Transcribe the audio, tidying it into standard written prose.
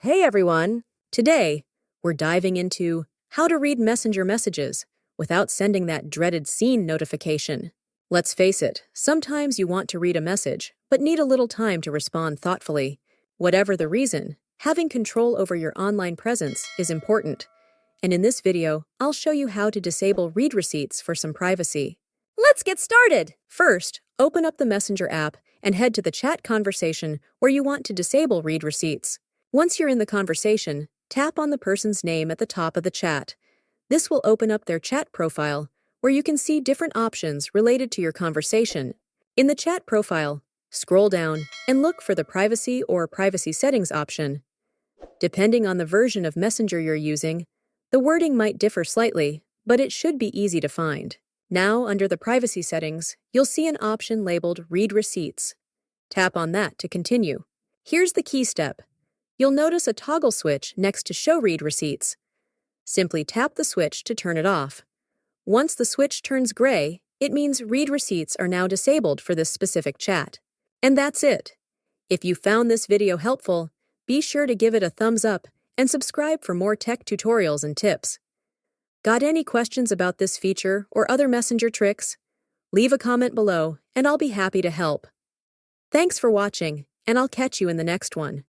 Hey everyone! Today, we're diving into how to read Messenger messages without sending that dreaded scene notification. Let's face it, sometimes you want to read a message, but need a little time to respond thoughtfully. Whatever the reason, having control over your online presence is important. And in this video, I'll show you how to disable read receipts for some privacy. Let's get started! First, open up the Messenger app and head to the chat conversation where you want to disable read receipts. Once you're in the conversation, tap on the person's name at the top of the chat. This will open up their chat profile, where you can see different options related to your conversation. In the chat profile, scroll down and look for the Privacy or Privacy Settings option. Depending on the version of Messenger you're using, the wording might differ slightly, but it should be easy to find. Now, under the Privacy Settings, you'll see an option labeled Read Receipts. Tap on that to continue. Here's the key step. You'll notice a toggle switch next to Show Read Receipts. Simply tap the switch to turn it off. Once the switch turns gray, it means read receipts are now disabled for this specific chat. And that's it. If you found this video helpful, be sure to give it a thumbs up and subscribe for more tech tutorials and tips. Got any questions about this feature or other Messenger tricks? Leave a comment below and I'll be happy to help. Thanks for watching, and I'll catch you in the next one.